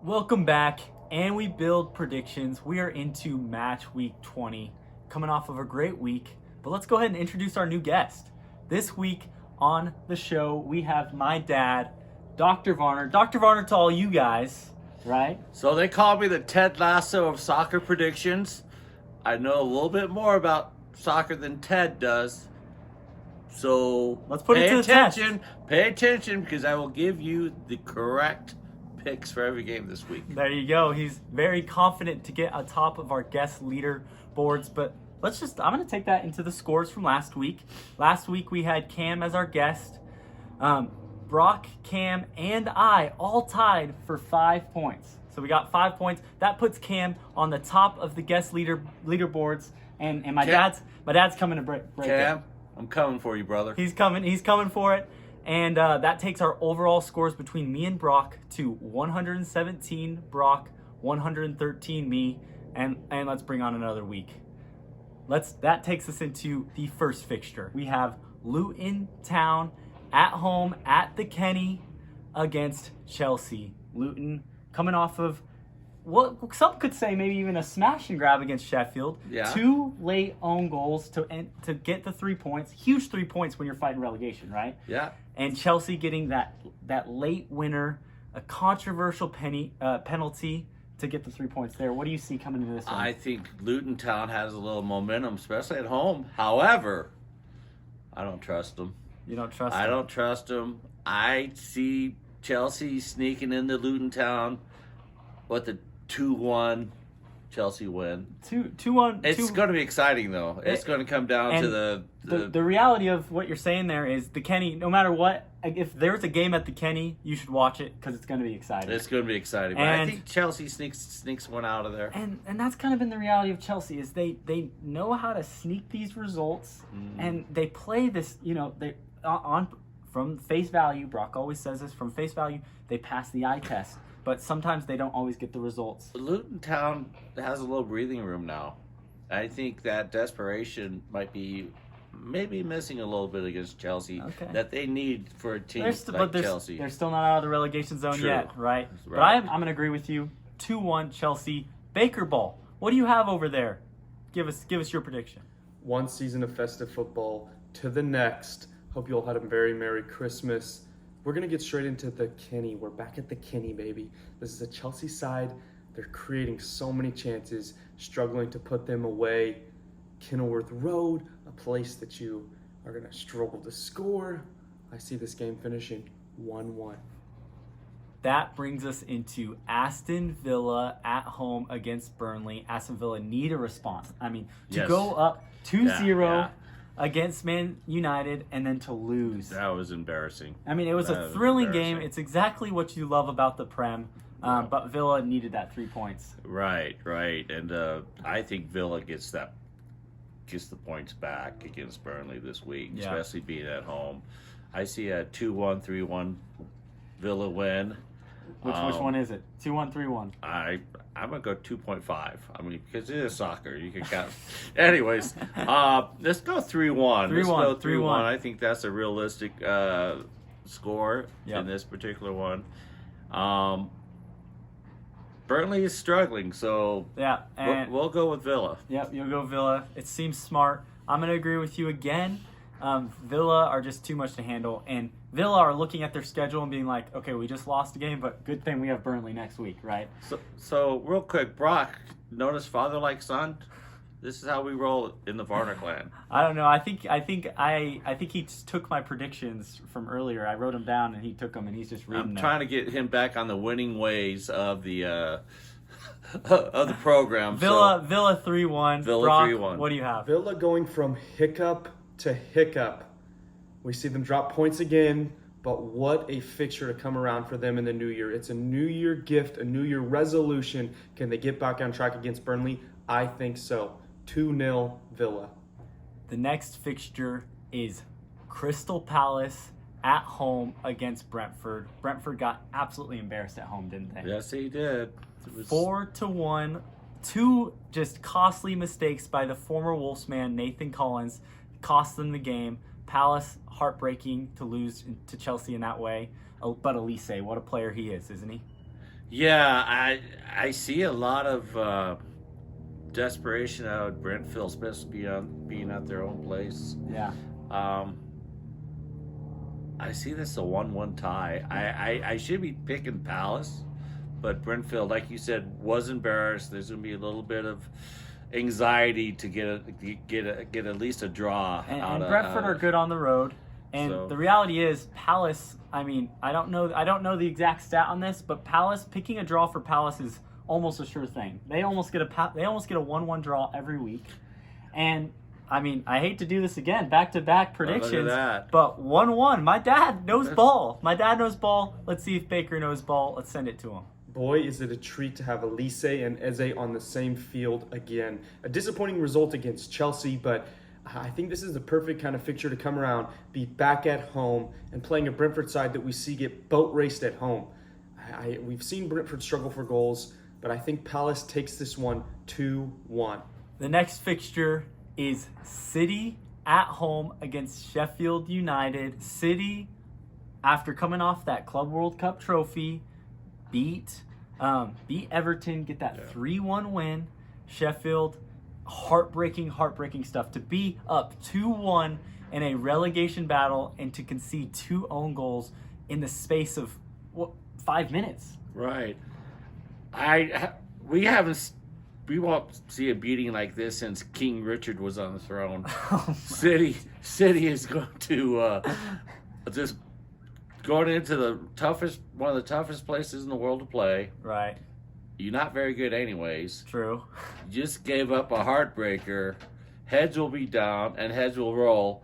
Welcome back, and we build predictions. We are into match week 20, coming off of a great week. But let's go ahead and introduce our new guest. This week on the show, we have my dad, Dr. Varner. Dr. Varner to all you guys, right? So they call me the Ted Lasso of soccer predictions. I know a little bit more about soccer than Ted does. So Let's put it to the test. Pay attention, because I will give you the correct picks for every game this week. There you go. He's very confident to get on top of our guest leader boards. But I'm going to take that into the scores from last week. Last week we had Cam as our guest. Brock, Cam, and I all tied for 5 points. So we got 5 points. That puts Cam on the top of the guest leaderboards. And my dad's coming to break Cam, it. I'm coming for you, brother. He's coming for it. And that takes our overall scores between me and Brock to 117 Brock, 113 me, and let's bring on another week. That takes us into the first fixture. We have Luton Town at home at the Kenny against Chelsea. Luton coming off of what some could say maybe even a smash and grab against Sheffield. Yeah. 2 late own goals to get the 3 points. Huge 3 points when you're fighting relegation, right? Yeah. And Chelsea getting that late winner, a controversial penalty to get the 3 points there. What do you see coming into this one? I think Luton Town has a little momentum, especially at home. However, I don't trust them. You don't trust I them? don't trust them. I see Chelsea sneaking into Luton Town with the 2-1 Chelsea win. 2-1. It's going to be exciting, though. It's going to come down to the reality of what you're saying there is the Kenny, no matter what, if there's a game at the Kenny, you should watch it because it's going to be exciting. It's going to be exciting. But I think Chelsea sneaks one out of there. And that's kind of been the reality of Chelsea is they know how to sneak these results, and they play this, they from face value. Brock always says this, from face value, they pass the eye test. But sometimes they don't always get the results. Luton Town has a little breathing room now. I think that desperation might be maybe missing a little bit against Chelsea that they need for a team Chelsea. They're still not out of the relegation zone yet, right? But I'm going to agree with you. 2-1 Chelsea. Baker Ball. What do you have over there? Give us your prediction. One season of festive football to the next. Hope you all had a very Merry Christmas. We're going to get straight into the Kenny. We're back at the Kenny, baby. This is a Chelsea side. They're creating so many chances, struggling to put them away. Kenilworth Road, a place that you are going to struggle to score. I see this game finishing 1-1. That brings us into Aston Villa at home against Burnley. Aston Villa need a response. I mean, to go up 2-0 against Man United and then to lose. That was embarrassing. I mean, it was a thrilling game. It's exactly what you love about the Prem. But Villa needed that 3 points. Right. And I think Villa gets the points back against Burnley this week, especially being at home. I see a 2-1, 3-1 Villa win. Which one is it? 2-1, 3-1. I'm going to go 2.5. I mean, because it is soccer. You can count. Anyways, let's go 3-1. Let's go 3-1. I think that's a realistic score in this particular one. Burnley is struggling, so we'll go with Villa. Yep, you'll go Villa. It seems smart. I'm going to agree with you again. Villa are just too much to handle, and Villa are looking at their schedule and being like, okay, we just lost a game, but good thing we have Burnley next week, right? So real quick, Brock, notice father like son? This is how we roll in the Varner clan. I don't know. I think he took my predictions from earlier. I wrote them down and he took them and he's just reading them. I'm trying to get him back on the winning ways of the of the program. Villa 3-1. Villa Brock, 3-1. what do you have? Villa going from hiccup to hiccup. We see them drop points again, but what a fixture to come around for them in the new year. It's a new year gift, a new year resolution. Can they get back on track against Burnley? I think so. 2-0 Villa. The next fixture is Crystal Palace at home against Brentford. Brentford got absolutely embarrassed at home, didn't they? Yes, he did. 4-1. 2 just costly mistakes by the former Wolves-Man, Nathan Collins, cost them the game. Palace, heartbreaking to lose to Chelsea in that way. But Elise, what a player he is, isn't he? Yeah, I see a lot of desperation out of Brentford, especially being at their own place. Yeah. I see this a 1-1 tie. I should be picking Palace, but Brentford, like you said, was embarrassed. There's going to be a little bit of anxiety to get at least a draw. And Brentford are good on the road. And the reality is, Palace, I mean, I don't know the exact stat on this, but Palace, picking a draw for Palace is almost a sure thing. They almost get a 1-1 draw every week. And I mean, I hate to do this again, back-to-back predictions, look at that. but 1-1. My dad knows ball. Let's see if Baker knows ball. Let's send it to him. Boy, is it a treat to have Elise and Eze on the same field again. A disappointing result against Chelsea, but I think this is the perfect kind of fixture to come around, be back at home, and playing a Brentford side that we see get boat raced at home. We've seen Brentford struggle for goals, but I think Palace takes this one 2-1. The next fixture is City at home against Sheffield United. City, after coming off that Club World Cup trophy, beat Everton, get that 3-1 win. Sheffield, heartbreaking stuff. To be up 2-1 in a relegation battle and to concede 2 own goals in the space of 5 minutes. Right. We won't see a beating like this since King Richard was on the throne. City is going to just going into one of the toughest places in the world to play. Right. You're not very good anyways. True. You just gave up a heartbreaker. Heads will be down and heads will roll.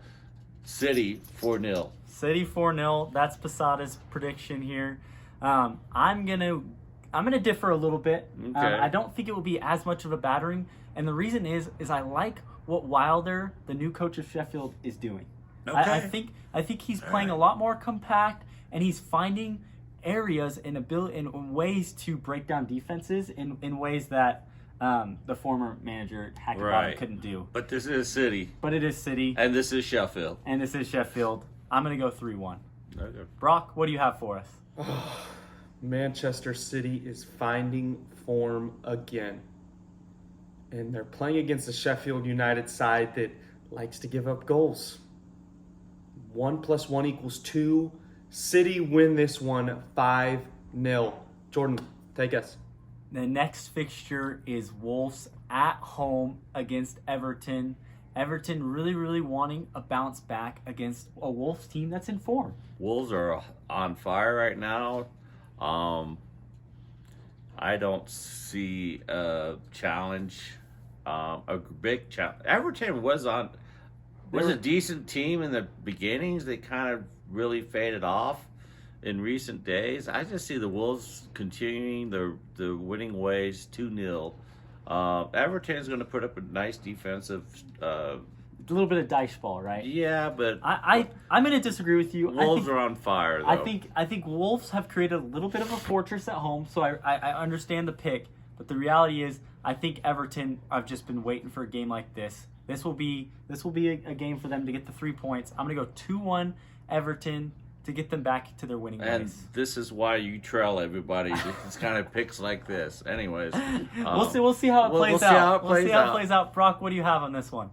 City 4-0. City 4-0. That's Posada's prediction here. I'm gonna differ a little bit. Okay. I don't think it will be as much of a battering, and the reason is I like what Wilder, the new coach of Sheffield, is doing. Okay. I think he's playing a lot more compact, and he's finding areas in ways to break down defenses in ways that the former manager Hackabody couldn't do. But this is City. But it is City. And this is Sheffield. I'm gonna go 3-1. Okay. Brock, what do you have for us? Manchester City is finding form again. And they're playing against the Sheffield United side that likes to give up goals. 1 + 1 = 2. City win this one 5-0. Jordan, take us. The next fixture is Wolves at home against Everton. Everton really wanting a bounce back against a Wolves team that's in form. Wolves are on fire right now. I don't see a challenge, a big challenge. Everton was a decent team in the beginnings. They kind of really faded off in recent days. I just see the Wolves continuing the winning ways 2-0. Everton's going to put up a nice defensive. A little bit of dice ball, right? Yeah, but I'm going to disagree with you. Wolves are on fire, though. I think Wolves have created a little bit of a fortress at home, so I understand the pick. But the reality is, I think Everton. I've just been waiting for a game like this. This will be a game for them to get the 3 points. I'm going to go 2-1 Everton to get them back to their winning ways. And this is why you trail everybody. It's kind of picks like this. Anyways, we'll see how it plays out. We'll see how it plays out. Brock, what do you have on this one?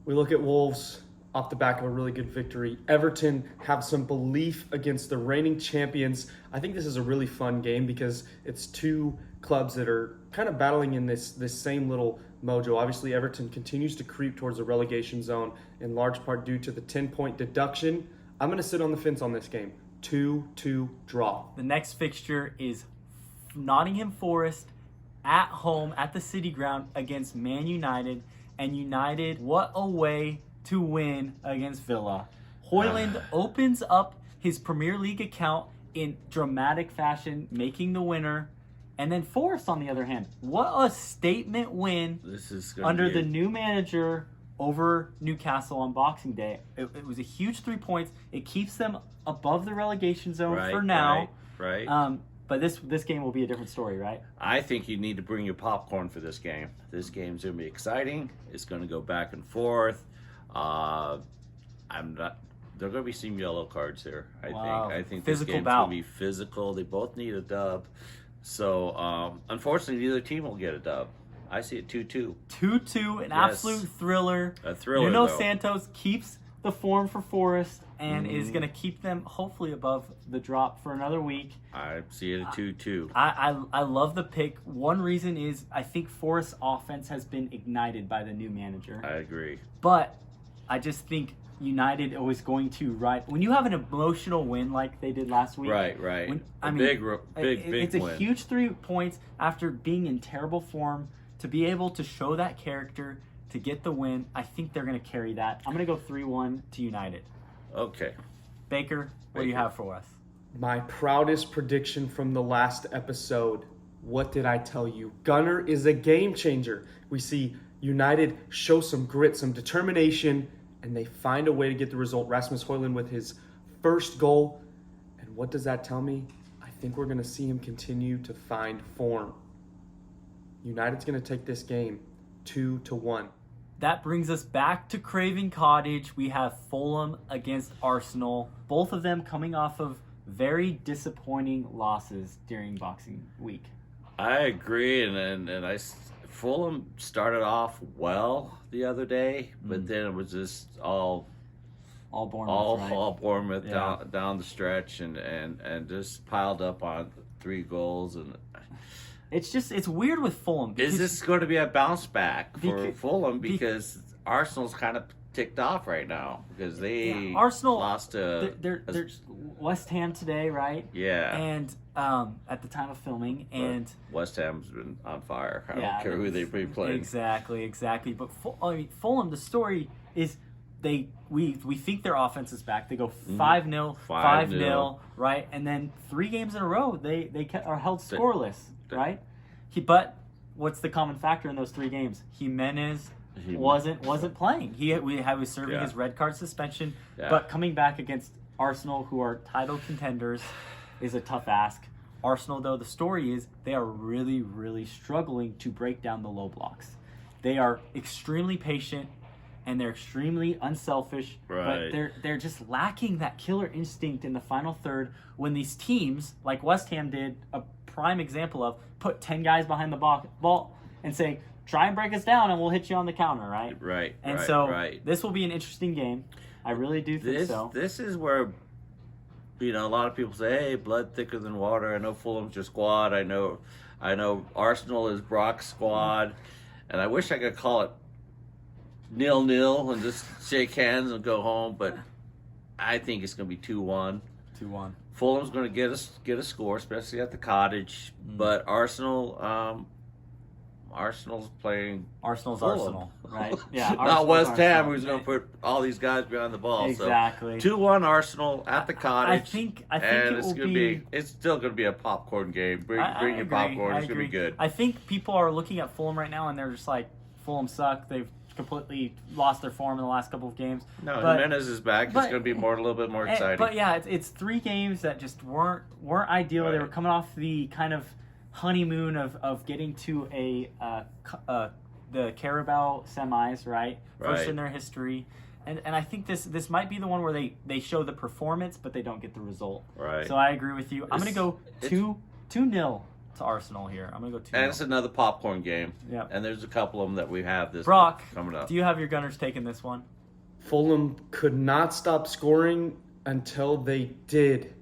We look at Wolves off the back of a really good victory. Everton have some belief against the reigning champions. I think this is a really fun game because it's two clubs that are kind of battling in this same little mojo. Obviously, Everton continues to creep towards the relegation zone in large part due to the 10-point deduction. I'm going to sit on the fence on this game. 2-2 draw. The next fixture is Nottingham Forest at home at the City Ground against Man United. And United, what a way to win against Villa. Højlund opens up his Premier League account in dramatic fashion, making the winner. And then Forest, on the other hand, what a statement win under the new manager over Newcastle on Boxing Day. It was a huge 3 points. It keeps them above the relegation zone for now. Right. But this game will be a different story, right? I think you need to bring your popcorn for this game. This game's going to be exciting. It's going to go back and forth. There are going to be some yellow cards here, I think. I think Physical this game's bout. going to be physical. They both need a dub. So, unfortunately, neither team will get a dub. I see it 2-2. 2-2, an absolute thriller. A thriller, Nuno though. Santos keeps the form for Forest and is going to keep them hopefully above the drop for another week. I see it at 2-2. I love the pick. One reason is I think Forest's offense has been ignited by the new manager. I agree. But I just think United is going to ride. When you have an emotional win like they did last week. Right. Big it's win. a huge 3 points after being in terrible form. To be able to show that character, to get the win, I think they're going to carry that. I'm going to go 3-1 to United. Okay. Baker, what do you have for us? My proudest prediction from the last episode. What did I tell you? Gunner is a game changer. We see United show some grit, some determination, and they find a way to get the result. Rasmus Højlund with his first goal. And what does that tell me? I think we're going to see him continue to find form. United's going to take this game 2-1. That brings us back to Craven Cottage. We have Fulham against Arsenal. Both of them coming off of very disappointing losses during Boxing Week. I agree, Fulham started off well the other day, but then it was just all Bournemouth, all Bournemouth down the stretch, and just piled up on 3 goals. And it's weird with Fulham. Is this going to be a bounce back for Fulham? Because Arsenal's kind of ticked off right now because they Arsenal lost to there's West Ham today, right? Yeah. And at the time of filming, and West Ham's been on fire. I don't care who they be playing. Exactly. But Fulham, the story is we think their offense is back. They go 5-0, 5-0, right? And then 3 games in a row they are held scoreless, right? But what's the common factor in those 3 games? Jimenez wasn't playing. He was serving his red card suspension, but coming back against Arsenal, who are title contenders, is a tough ask. Arsenal, though, the story is they are really, really struggling to break down the low blocks. They are extremely patient and they're extremely unselfish, but they're just lacking that killer instinct in the final third when these teams, like West Ham did, a prime example of, put 10 guys behind the ball and say, try and break us down and we'll hit you on the counter, right? Right. This will be an interesting game. I really do think so. This is where, a lot of people say, hey, blood thicker than water. I know Fulham's your squad. I know Arsenal is Brock's squad. And I wish I could call it 0-0 and just shake hands and go home, but I think it's going to be 2-1. 2-1. Fulham's going to get a score, especially at the Cottage. But Arsenal's playing Arsenal's Fulham. Arsenal, right? Yeah. Not West Ham, who's going to put all these guys behind the ball. Exactly. So 2-1 Arsenal at the Cottage. I think it's still going to be a popcorn game. Bring your popcorn. It's going to be good. I think people are looking at Fulham right now and they're just like, Fulham suck. They've completely lost their form in the last couple of games. No, Jimenez is back. It's going to be a little bit more exciting. But yeah, it's 3 games that just weren't ideal. Right. They were coming off the kind of honeymoon of getting to the Carabao semis, right? First in their history. And I think this might be the one where they show the performance, but they don't get the result. Right. So I agree with you. I'm going to go 2-0 to Arsenal here. I'm going to go 2-0. And it's another popcorn game. Yeah. And there's a couple of them that we have this Brock, coming up. Do you have your Gunners taking this one? Fulham could not stop scoring until they did.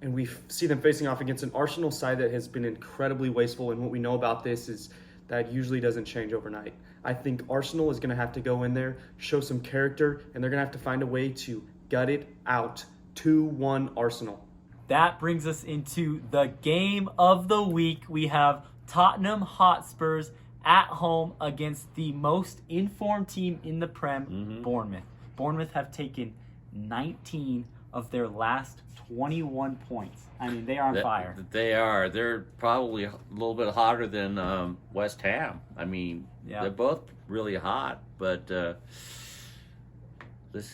And we see them facing off against an Arsenal side that has been incredibly wasteful. And what we know about this is that usually doesn't change overnight. I think Arsenal is going to have to go in there, show some character, and they're going to have to find a way to gut it out. 2-1 Arsenal. That brings us into the game of the week. We have Tottenham Hotspurs at home against the most informed team in the Prem, Bournemouth. Bournemouth have taken 19 of their last 21 points. I mean, they are on fire. They are. They're probably a little bit hotter than West Ham. I mean, they're both really hot, but this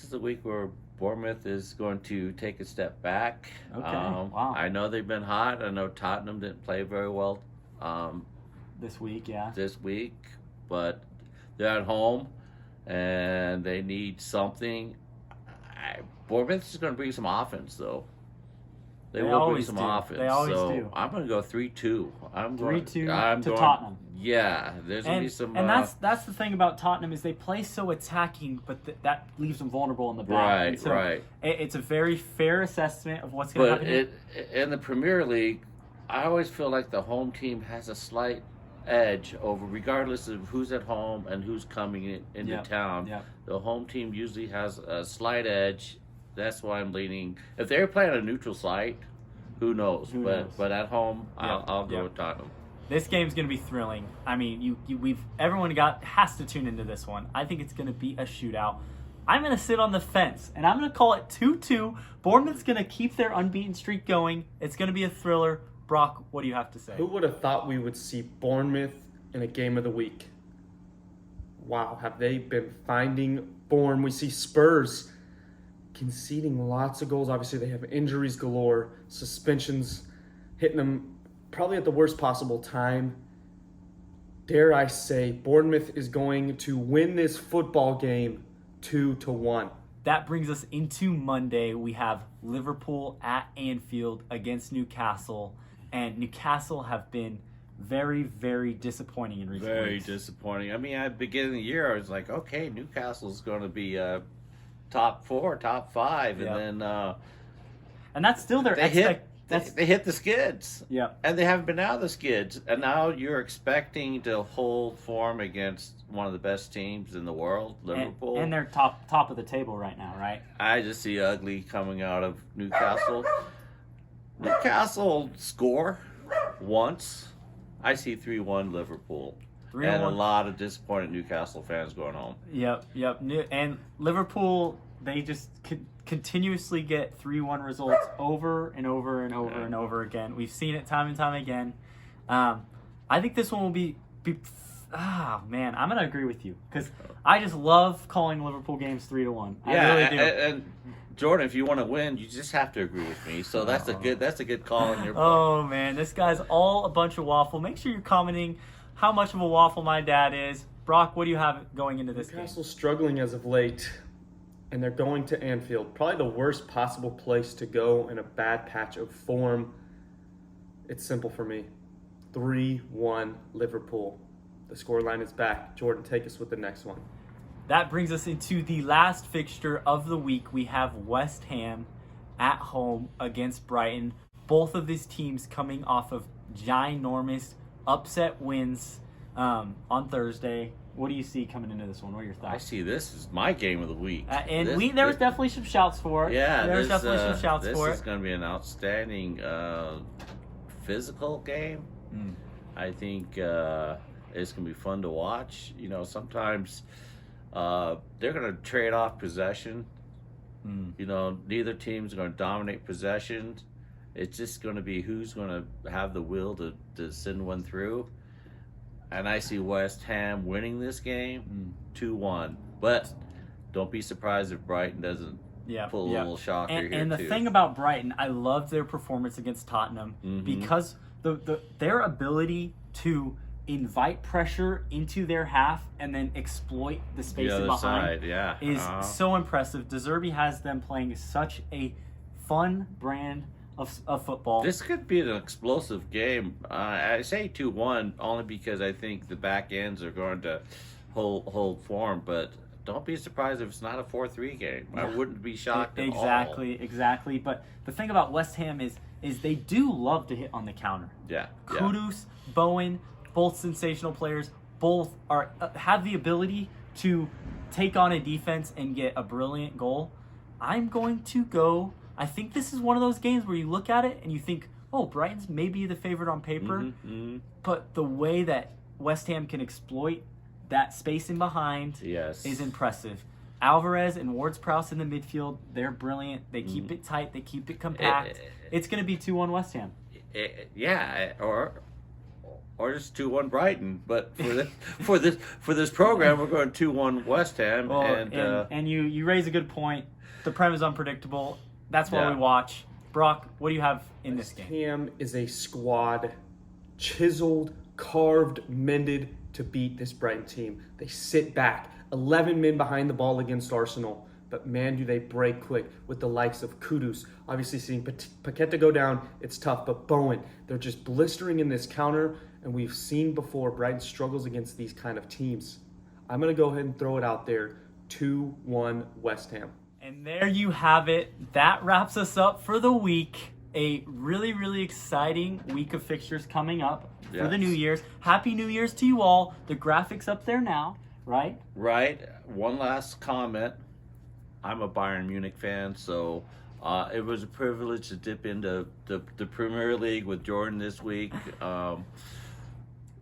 is the week where Bournemouth is going to take a step back. Okay. Wow. I know they've been hot. I know Tottenham didn't play very well this week, but they're at home and they need something. Bournemouth is going to bring some offense, though. They They will bring always some do. offense. They always so do. I'm going to go 3-2. 3-2 to going, Tottenham. Yeah, there's going to be some. And that's the thing about Tottenham is they play so attacking, but that leaves them vulnerable in the back. Right, And so right. It's a very fair assessment of what's going to happen. In the Premier League, I always feel like the home team has a slight edge over, regardless of who's at home and who's coming into town. Yep. The home team usually has a slight edge. That's why I'm leaning. If they're playing a neutral site, who knows? But at home, I'll go with Tottenham. This game's going to be thrilling. I mean, everyone has to tune into this one. I think it's going to be a shootout. I'm going to sit on the fence, and I'm going to call it 2-2. Bournemouth's going to keep their unbeaten streak going. It's going to be a thriller. Brock, what do you have to say? Who would have thought we would see Bournemouth in a game of the week? Wow, have they been finding form? We see Spurs conceding lots of goals. Obviously, they have injuries galore, suspensions hitting them probably at the worst possible time. Dare I say, Bournemouth is going to win this football game 2-1. That brings us into Monday. We have Liverpool at Anfield against Newcastle. And Newcastle have been very, very disappointing in recent Very weeks. disappointing. I mean, at the beginning of the year, I was like, okay, Newcastle's going to be top 4, top 5. Yeah. And then And that's still their they hit the skids. Yeah. And they haven't been out of the skids. And now you're expecting to hold form against one of the best teams in the world, Liverpool. And they're top of the table right now, right? I just see ugly coming out of Newcastle. Newcastle score once. I see 3-1 Liverpool. 3-1. And a lot of disappointed Newcastle fans going home. Yep. And Liverpool, they just continuously get 3-1 results over and over and over and over again. We've seen it time and time again. I think this one will be man, I'm going to agree with you because I just love calling Liverpool games 3-1. I really do. And Jordan, if you want to win, you just have to agree with me. So that's a good call in your book. Oh man, this guy's all a bunch of waffle. Make sure you're commenting how much of a waffle my dad is. Brock, what do you have going into this game? Newcastle's struggling as of late, and they're going to Anfield. Probably the worst possible place to go in a bad patch of form. It's simple for me. 3-1 Liverpool. The scoreline is back. Jordan, take us with the next one. That brings us into the last fixture of the week. We have West Ham at home against Brighton. Both of these teams coming off of ginormous upset wins on Thursday. What do you see coming into this one? What are your thoughts? I see this is my game of the week. There was definitely some shouts for it. Yeah, there was definitely some shouts for it. This is going to be an outstanding physical game. I think it's going to be fun to watch. You know, sometimes they're going to trade off possession. You know, neither team's going to dominate possession. It's just going to be who's going to have the will to send one through. And I see West Ham winning this game 2-1. But don't be surprised if Brighton doesn't pull a little shocker here, and the too. thing about Brighton, I loved their performance against Tottenham because their ability to invite pressure into their half and then exploit the space other behind side, is so impressive. De Zerbi has them playing such a fun brand of football. This could be an explosive game. I say 2-1 only because I think the back ends are going to hold form, but don't be surprised if it's not a 4-3 game. I wouldn't be shocked at all. Exactly. But the thing about West Ham is they do love to hit on the counter. Yeah. Kudus, Bowen, both sensational players, both have the ability to take on a defense and get a brilliant goal. I'm going to go. I think this is one of those games where you look at it and you think, oh, Brighton's maybe the favorite on paper, but the way that West Ham can exploit that space in behind is impressive. Alvarez and Ward-Prowse in the midfield, they're brilliant. They keep it tight. They keep it compact. It's going to be 2-1 West Ham. Or just 2-1 Brighton, but for this program, we're going 2-1 West Ham. Well, and you raise a good point. The Prem is unpredictable. That's why we watch. Brock, what do you have in this game? West Ham is a squad chiseled, carved, mended to beat this Brighton team. They sit back, 11 men behind the ball against Arsenal. but man, do they break quick with the likes of Kudus. Obviously, seeing Paqueta go down, it's tough, but Bowen, they're just blistering in this counter, and we've seen before Brighton struggles against these kind of teams. I'm going to go ahead and throw it out there, 2-1 West Ham. And there you have it. That wraps us up for the week. A really, really exciting week of fixtures coming up for the New Year's. Happy New Year's to you all. The graphics up there now, right? Right. One last comment. I'm a Bayern Munich fan, so it was a privilege to dip into the Premier League with Jordan this week.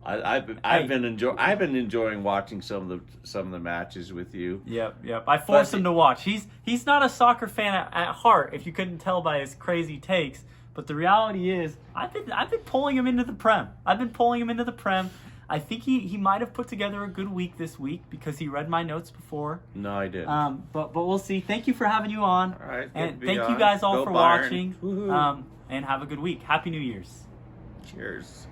I've been enjoying watching some of the matches with you. Yep. I forced him to watch. He's not a soccer fan at heart, if you couldn't tell by his crazy takes. But the reality is, I've been pulling him into the Prem. I think he might have put together a good week this week because he read my notes before. No, I didn't. But we'll see. Thank you for having you on. All right. And thank you guys all for watching. And have a good week. Happy New Year's. Cheers.